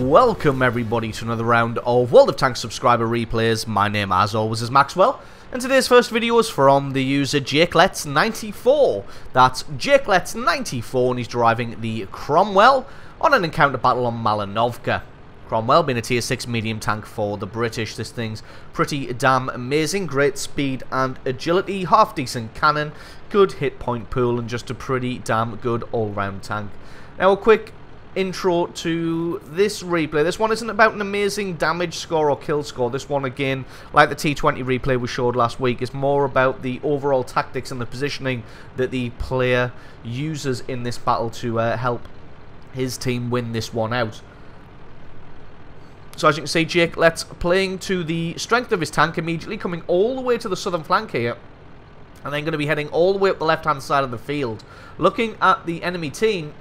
welcome everybody to another round of World of Tanks subscriber replays. My name as always is Maxwell, and today's first video is from the user JakeLet's94. That's JakeLet's94, and he's driving the Cromwell on an encounter battle on Malinovka. Cromwell being a tier 6 medium tank for the British. This thing's pretty damn amazing. Great speed and agility, half decent cannon, good hit point pool, and just a pretty damn good all-round tank. Now a quick intro to this replay. This one isn't about an amazing damage score or kill score. This one, again, like the T20 replay we showed last week, is more about the overall tactics and the positioning that the player uses in this battle to help his team win this one out. So as you can see, JakeLet's playing to the strength of his tank immediately, coming all the way to the southern flank here, and then going to be heading all the way up the left-hand side of the field. Looking at the enemy team,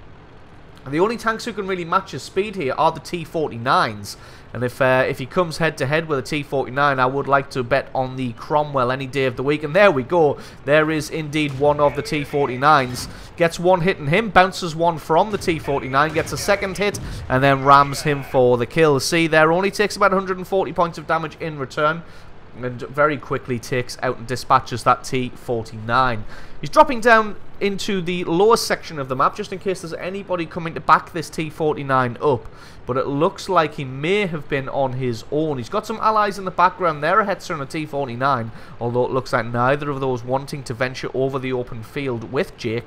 the only tanks who can really match his speed here are the T49s. And if he comes head-to-head with a T49, I would like to bet on the Cromwell any day of the week. And there we go. There is indeed one of the T49s. Gets one hit in him, bounces one from the T49, gets a second hit, and then rams him for the kill. See there, only takes about 140 points of damage in return, and very quickly takes out and dispatches that T49. He's dropping down into the lower section of the map just in case there's anybody coming to back this T49 up, but it looks like he may have been on his own. He's got some allies in the background there, a Hetzer and a T49, although it looks like neither of those wanting to venture over the open field with Jake.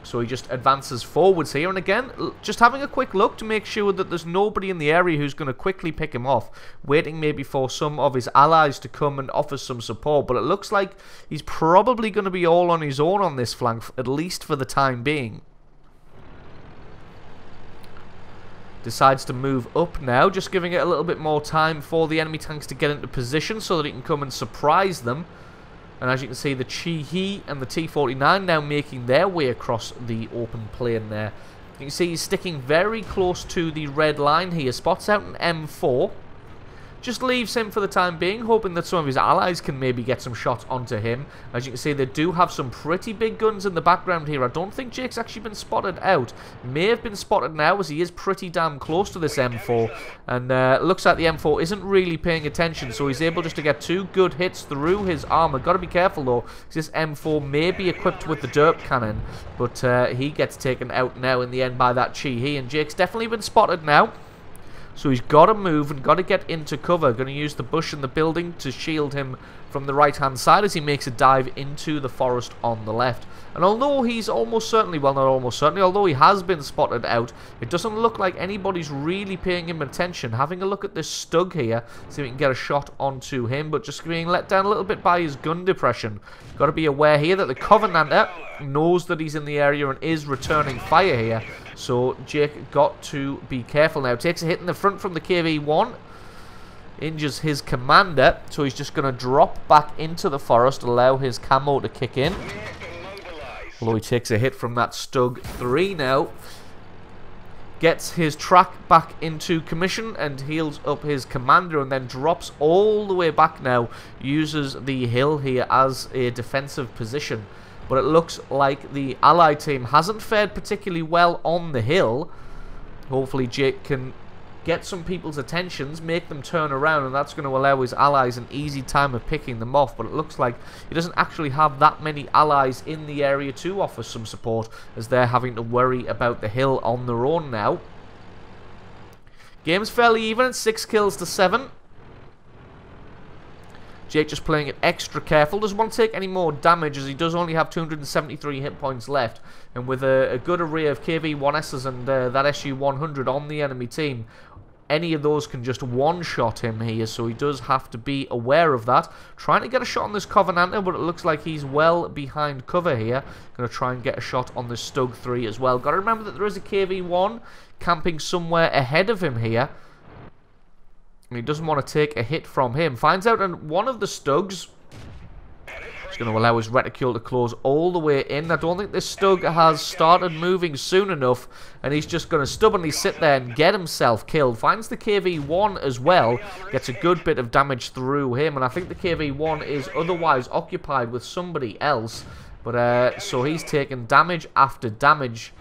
So he just advances forwards here, and again, just having a quick look to make sure that there's nobody in the area who's going to quickly pick him off, waiting maybe for some of his allies to come and offer some support, but it looks like he's probably going to be all on his own on this flank, at least for the time being. Decides to move up now, just giving it a little bit more time for the enemy tanks to get into position so that he can come and surprise them. And as you can see, the Chi-He and the T49 now making their way across the open plain there. You can see he's sticking very close to the red line here. Spots out an M4. Just leaves him for the time being, hoping that some of his allies can maybe get some shots onto him. As you can see, they do have some pretty big guns in the background here. I don't think Jake's actually been spotted out. May have been spotted now, as he is pretty damn close to this M4. And looks like the M4 isn't really paying attention, so he's able just to get two good hits through his armor. Got to be careful though, because this M4 may be equipped with the derp cannon, but he gets taken out now in the end by that Chi-He. And Jake's definitely been spotted now. So he's got to move and got to get into cover. Going to use the bush in the building to shield him from the right-hand side as he makes a dive into the forest on the left. And although he's almost certainly, well, not almost certainly, although he has been spotted out, it doesn't look like anybody's really paying him attention. Having a look at this Stug here, see if we can get a shot onto him, but just being let down a little bit by his gun depression. Got to be aware here that the Covenanter knows that he's in the area and is returning fire here. So Jake got to be careful now. Takes a hit in the front from the KV-1. Injures his commander. So he's just going to drop back into the forest. Allow his camo to kick in. Although he takes a hit from that Stug 3 now. Gets his track back into commission and heals up his commander. And then drops all the way back now. Uses the hill here as a defensive position. But it looks like the Allied team hasn't fared particularly well on the hill. Hopefully Jake can get some people's attentions, make them turn around, and that's going to allow his allies an easy time of picking them off. But it looks like he doesn't actually have that many allies in the area to offer some support, as they're having to worry about the hill on their own now. Game's fairly even, it's 6 kills to 7. Jake just playing it extra careful. Doesn't want to take any more damage, as he does only have 273 hit points left. And with a good array of KV-1Ss and that SU-100 on the enemy team, any of those can just one-shot him here. So he does have to be aware of that. Trying to get a shot on this Covenanter, but it looks like he's well behind cover here. Going to try and get a shot on this Stug 3 as well. Got to remember that there is a KV-1 camping somewhere ahead of him here. He doesn't want to take a hit from him. Finds out on one of the Stugs. He's going to allow his reticule to close all the way in. I don't think this Stug has started moving soon enough, and he's just going to stubbornly sit there and get himself killed. Finds the KV-1 as well. Gets a good bit of damage through him, and I think the KV-1 is otherwise occupied with somebody else. But so he's taken damage after damage.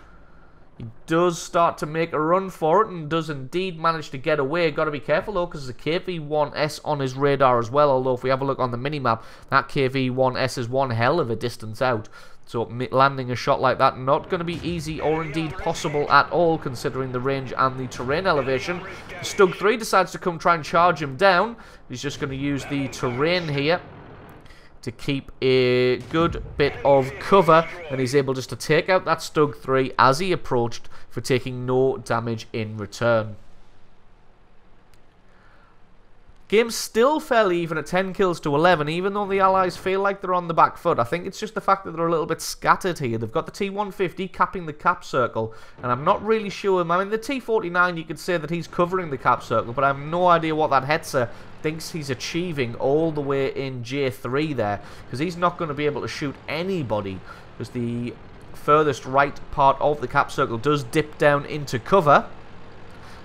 He does start to make a run for it and does indeed manage to get away. Got to be careful though, because there's a KV-1S on his radar as well. Although if we have a look on the minimap, that KV-1S is one hell of a distance out. So landing a shot like that, not going to be easy or indeed possible at all, considering the range and the terrain elevation. Stug 3 decides to come try and charge him down. He's just going to use the terrain here to keep a good bit of cover, and he's able just to take out that Stug 3 as he approached, for taking no damage in return. Game's still fairly even at 10 kills to 11, even though the Allies feel like they're on the back foot. I think it's just the fact that they're a little bit scattered here. They've got the T-150 capping the cap circle, and I'm not really sure. I mean, the T-49, you could say that he's covering the cap circle, but I have no idea what that Hetzer thinks he's achieving all the way in J3 there, because he's not going to be able to shoot anybody, because the furthest right part of the cap circle does dip down into cover.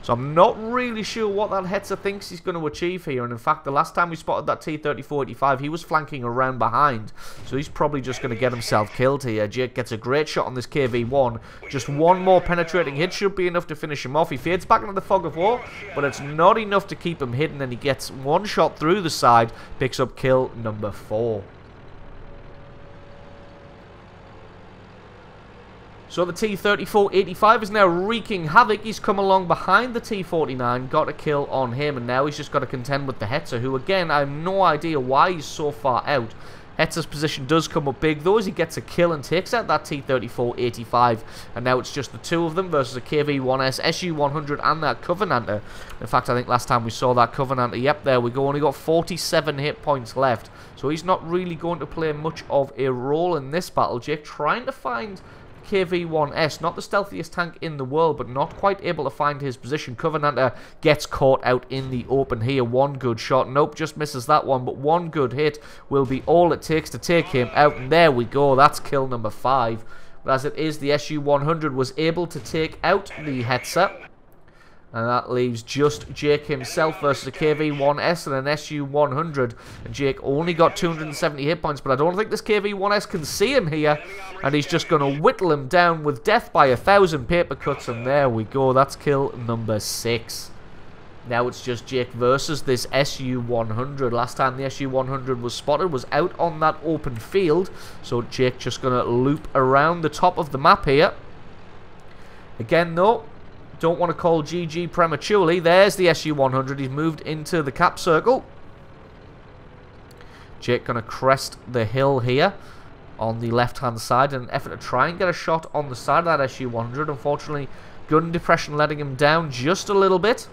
So I'm not really sure what that Hetzer thinks he's going to achieve here. And in fact, the last time we spotted that T-34-85, he was flanking around behind. So he's probably just going to get himself killed here. Jake gets a great shot on this KV-1. Just one more penetrating hit should be enough to finish him off. He fades back into the fog of war, but it's not enough to keep him hidden. And he gets one shot through the side, picks up kill number 4. So the T-34-85 is now wreaking havoc. He's come along behind the T-49, got a kill on him, and now he's just got to contend with the Hetzer, who, again, I have no idea why he's so far out. Hetzer's position does come up big, though, as he gets a kill and takes out that T-34-85, and now it's just the two of them versus a KV-1S, SU-100, and that Covenanter. In fact, I think last time we saw that Covenanter, yep, there we go, only got 47 hit points left, so he's not really going to play much of a role in this battle. Jake trying to find KV-1S, not the stealthiest tank in the world, but not quite able to find his position. Covenanter gets caught out in the open here. One good shot. Nope, just misses that one, but one good hit will be all it takes to take him out, and there we go. That's kill number 5. But as it is, the SU-100 was able to take out the Hetzer, and that leaves just Jake himself versus a KV-1S and an SU-100. And Jake only got 270 hit points, but I don't think this KV-1S can see him here. And he's just going to whittle him down with death by 1,000 paper cuts. And there we go. That's kill number 6. Now it's just Jake versus this SU-100. Last time the SU-100 was spotted was out on that open field. So Jake just going to loop around the top of the map here. Again, though, don't want to call GG prematurely. There's the SU-100. He's moved into the cap circle. Jake going to crest the hill here on the left-hand side in an effort to try and get a shot on the side of that SU-100. Unfortunately, gun depression letting him down just a little bit.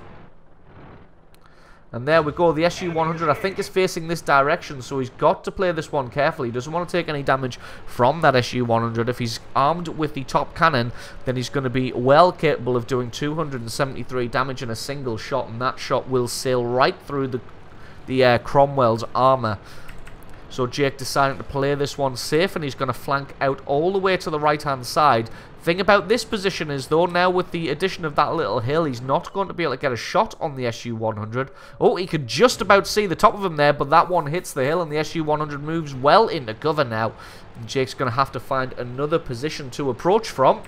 And there we go. The SU-100, I think, is facing this direction, so he's got to play this one carefully. He doesn't want to take any damage from that SU-100. If he's armed with the top cannon, then he's going to be well capable of doing 273 damage in a single shot, and that shot will sail right through the Cromwell's armor. So Jake decided to play this one safe, and he's going to flank out all the way to the right-hand side. Thing about this position is, though, now with the addition of that little hill, he's not going to be able to get a shot on the SU-100. Oh, he could just about see the top of him there, but that one hits the hill, and the SU-100 moves well into cover now. And Jake's going to have to find another position to approach from.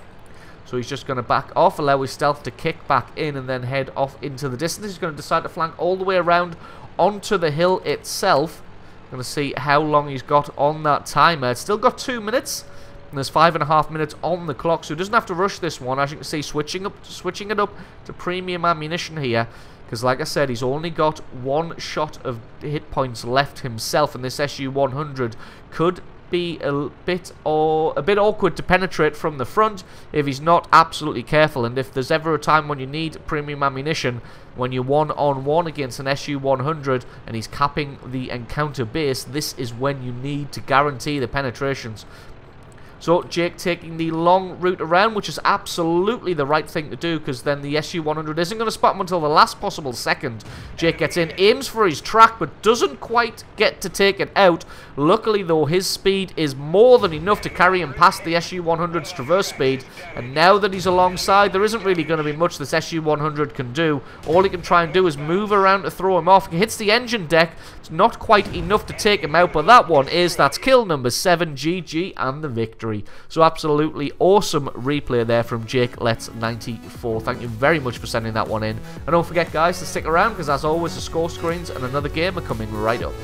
So he's just going to back off, allow his stealth to kick back in, and then head off into the distance. He's going to decide to flank all the way around onto the hill itself. Going to see how long he's got on that timer. It's still got 2 minutes. And there's 5.5 minutes on the clock, so he doesn't have to rush this one. As you can see, switching it up to premium ammunition here, because like I said, he's only got one shot of hit points left himself, and this SU-100 could be a bit awkward to penetrate from the front if he's not absolutely careful. And if there's ever a time when you need premium ammunition, when you're one-on-one against an SU-100 and he's capping the encounter base, this is when you need to guarantee the penetrations. So Jake taking the long route around, which is absolutely the right thing to do, because then the SU-100 isn't going to spot him until the last possible second. Jake gets in, aims for his track, but doesn't quite get to take it out. Luckily, though, his speed is more than enough to carry him past the SU-100's traverse speed. And now that he's alongside, there isn't really going to be much this SU-100 can do. All he can try and do is move around to throw him off. He hits the engine deck. It's not quite enough to take him out, but that's kill number 7, GG, and the victory. victory. So absolutely awesome replay there from Jake Let's 94. Thank you very much for sending that one in. And don't forget, guys, to stick around, because as always, the score screens and another game are coming right up.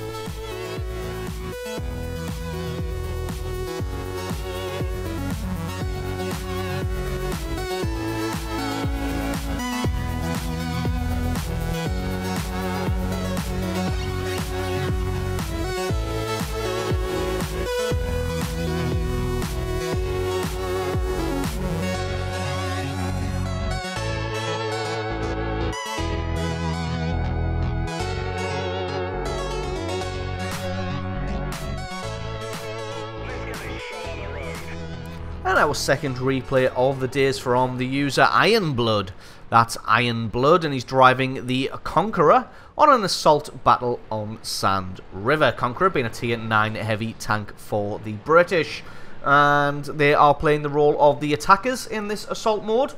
And our second replay of the day is from the user Ironblood. That's Ironblood, and he's driving the Conqueror on an assault battle on Sand River. Conqueror being a tier 9 heavy tank for the British. And they are playing the role of the attackers in this assault mode,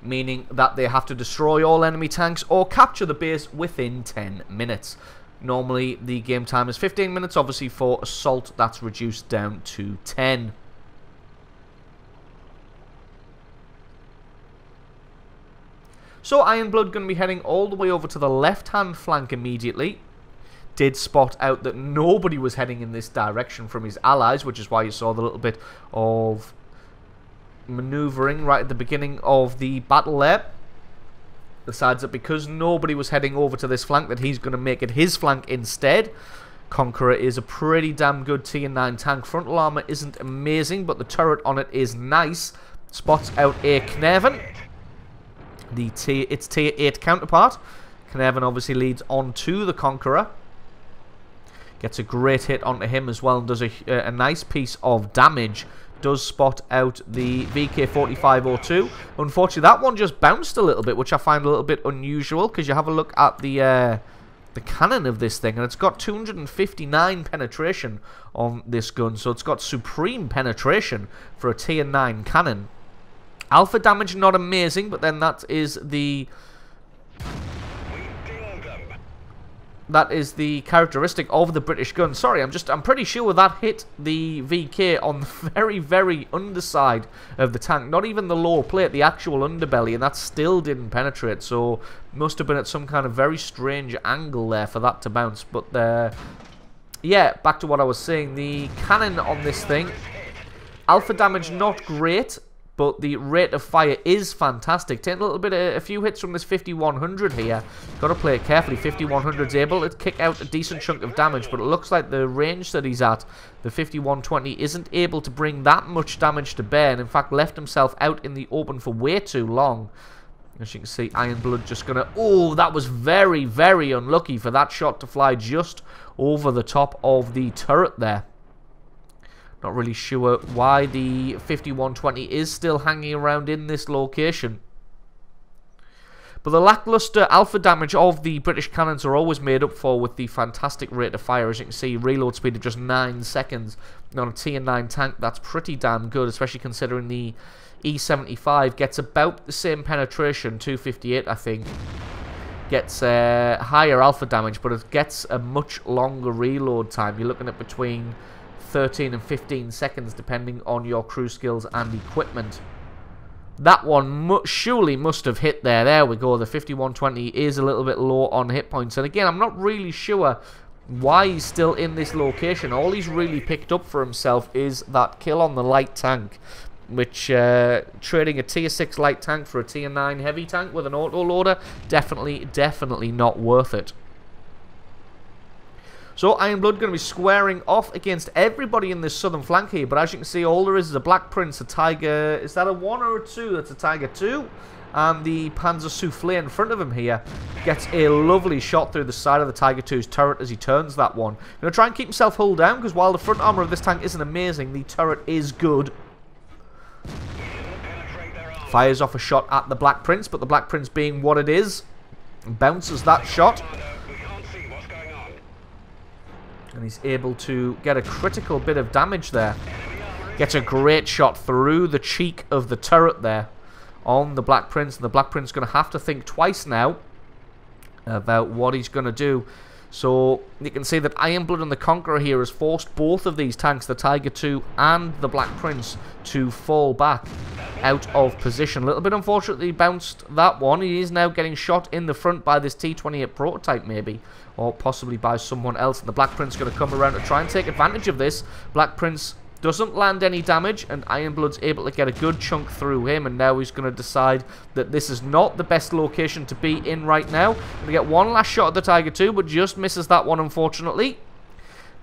meaning that they have to destroy all enemy tanks or capture the base within 10 minutes. Normally the game time is 15 minutes, obviously for assault that's reduced down to 10. So Ironblood going to be heading all the way over to the left-hand flank immediately. Did spot out that nobody was heading in this direction from his allies, which is why you saw the little bit of maneuvering right at the beginning of the battle there. Decides that because nobody was heading over to this flank, that he's going to make it his flank instead. Conqueror is a pretty damn good tier 9 tank. Frontal armor isn't amazing, but the turret on it is nice. Spots out a Kneven, its tier 8 counterpart. Kneven obviously leads on to the Conqueror. Gets a great hit onto him as well and does a nice piece of damage. Does spot out the VK4502. Unfortunately, that one just bounced a little bit, which I find a little bit unusual, because you have a look at the cannon of this thing, and it's got 259 penetration on this gun, so it's got supreme penetration for a tier 9 cannon. Alpha damage not amazing, but then that is the characteristic of the British gun. Sorry, I'm pretty sure that hit the VK on the very, very underside of the tank. Not even the lower plate, the actual underbelly, and that still didn't penetrate. So must have been at some kind of very strange angle there for that to bounce. But yeah, back to what I was saying. The cannon on this thing, alpha damage not great, but the rate of fire is fantastic. Taking a few hits from this 5100 here. Got to play it carefully. 5100's able to kick out a decent chunk of damage, but it looks like the range that he's at, the 5120, isn't able to bring that much damage to bear, and in fact left himself out in the open for way too long. As you can see, Ironblood just gonna... Oh, that was very, very unlucky for that shot to fly just over the top of the turret there. Not really sure why the 5120 is still hanging around in this location. But the lackluster alpha damage of the British cannons are always made up for with the fantastic rate of fire. As you can see, reload speed of just 9 seconds on a tier 9 tank. That's pretty damn good, especially considering the E75 gets about the same penetration, 258 I think. Gets higher alpha damage, but it gets a much longer reload time. You're looking at between 13 and 15 seconds depending on your crew skills and equipment. That one surely must have hit there. There we go. The 5120 is a little bit low on hit points. And again, I'm not really sure why he's still in this location. All he's really picked up for himself is that kill on the light tank, which trading a tier 6 light tank for a tier 9 heavy tank with an autoloader, definitely not worth it. So Ironblood going to be squaring off against everybody in this southern flank here. But as you can see, all there is a Black Prince, a Tiger... Is that a 1 or a 2? That's a Tiger 2. And the Panzer Soufflé in front of him here gets a lovely shot through the side of the Tiger 2's turret as he turns that one. Going to try and keep himself hull down, because while the front armor of this tank isn't amazing, the turret is good. Fires off a shot at the Black Prince, but the Black Prince being what it is, bounces that shot. And he's able to get a critical bit of damage there. Gets a great shot through the cheek of the turret there on the Black Prince. And the Black Prince is going to have to think twice now about what he's going to do. So you can see that Ironblood and the Conqueror here has forced both of these tanks, the Tiger II and the Black Prince, to fall back out of position. A little bit unfortunately bounced that one. He is now getting shot in the front by this T-28 prototype maybe, or possibly by someone else. And the Black Prince is going to come around to try and take advantage of this. Black Prince doesn't land any damage, and Ironblood's able to get a good chunk through him, and now he's going to decide that this is not the best location to be in right now. Going to get one last shot at the Tiger II, but just misses that one, unfortunately.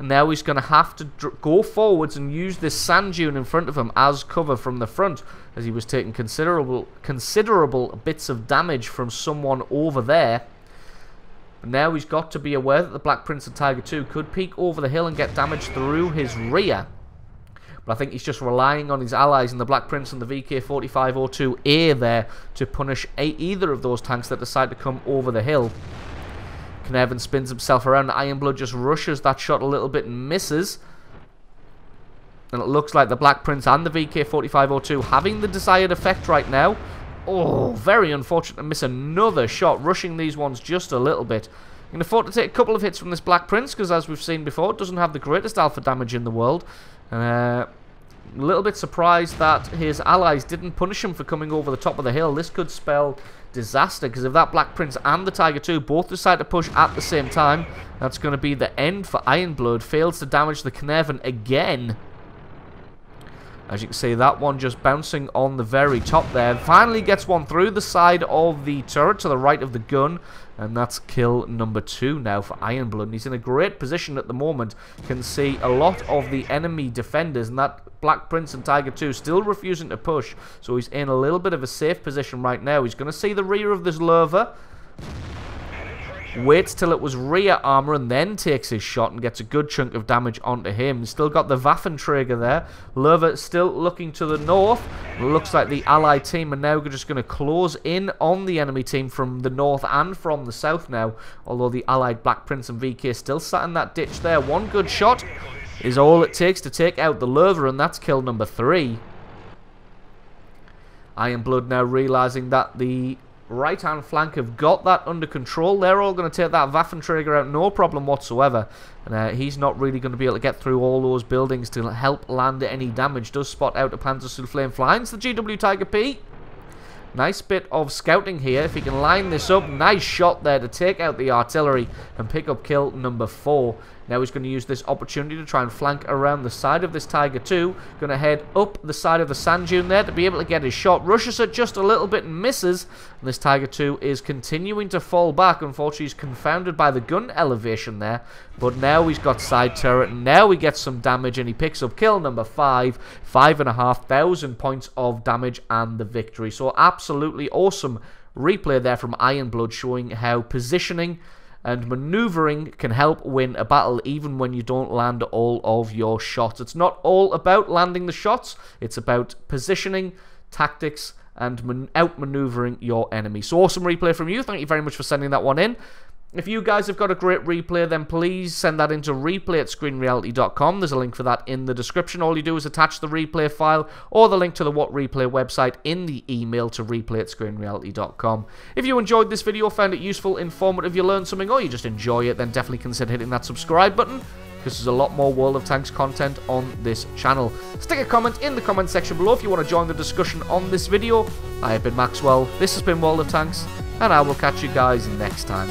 And now he's going to have to go forwards and use this sand dune in front of him as cover from the front, as he was taking considerable bits of damage from someone over there. But now he's got to be aware that the Black Prince and Tiger II could peek over the hill and get damage through his rear. But I think he's just relying on his allies and the Black Prince and the VK4502A there to punish either of those tanks that decide to come over the hill. Carnarvon spins himself around. Ironblood just rushes that shot a little bit and misses. And it looks like the Black Prince and the VK4502 having the desired effect right now. Oh, very unfortunate to miss another shot, rushing these ones just a little bit. Can afford to take a couple of hits from this Black Prince, because as we've seen before, it doesn't have the greatest alpha damage in the world. A little bit surprised that his allies didn't punish him for coming over the top of the hill. This could spell disaster, because if that Black Prince and the Tiger II both decide to push at the same time, that's going to be the end for Ironblood. Fails to damage the Carnarvon again. As you can see, that one just bouncing on the very top there. Finally gets one through the side of the turret to the right of the gun. And that's kill number 2 now for Ironblood. And he's in a great position at the moment. Can see a lot of the enemy defenders. And that Black Prince and Tiger II still refusing to push. So he's in a little bit of a safe position right now. He's going to see the rear of this Lurva. Waits till it was rear armor and then takes his shot and gets a good chunk of damage onto him. Still got the Waffenträger there. Lurva still looking to the north. It looks like the allied team are now just going to close in on the enemy team from the north and from the south now. Although the allied Black Prince and VK still sat in that ditch there. One good shot is all it takes to take out the Lurva, and that's kill number 3. Ironblood now realizing that the right-hand flank have got that under control. They're all going to take that Waffenträger out, no problem whatsoever. And he's not really going to be able to get through all those buildings to help land any damage. Does spot out a Panzersoufflé and finds the GW Tiger P. Nice bit of scouting here. If he can line this up, nice shot there to take out the artillery and pick up kill number 4. Now he's going to use this opportunity to try and flank around the side of this Tiger II. Going to head up the side of the sand dune there to be able to get his shot. Rushes it just a little bit and misses. And this Tiger II is continuing to fall back. Unfortunately, he's confounded by the gun elevation there. But now he's got side turret, and now he gets some damage, and he picks up kill number 5. 5,500 points of damage and the victory. So absolutely awesome replay there from Ironblood, showing how positioning and maneuvering can help win a battle even when you don't land all of your shots. It's not all about landing the shots, it's about positioning, tactics, and outmaneuvering your enemy. So awesome replay from you. Thank you very much for sending that one in. If you guys have got a great replay, then please send that into replay@screenreality.com. There's a link for that in the description. All you do is attach the replay file or the link to the What Replay website in the email to replay@screenreality.com. If you enjoyed this video, found it useful, informative, you learned something, or you just enjoy it, then definitely consider hitting that subscribe button, because there's a lot more World of Tanks content on this channel. Stick a comment in the comment section below if you want to join the discussion on this video. I have been Maxwell, this has been World of Tanks, and I will catch you guys next time.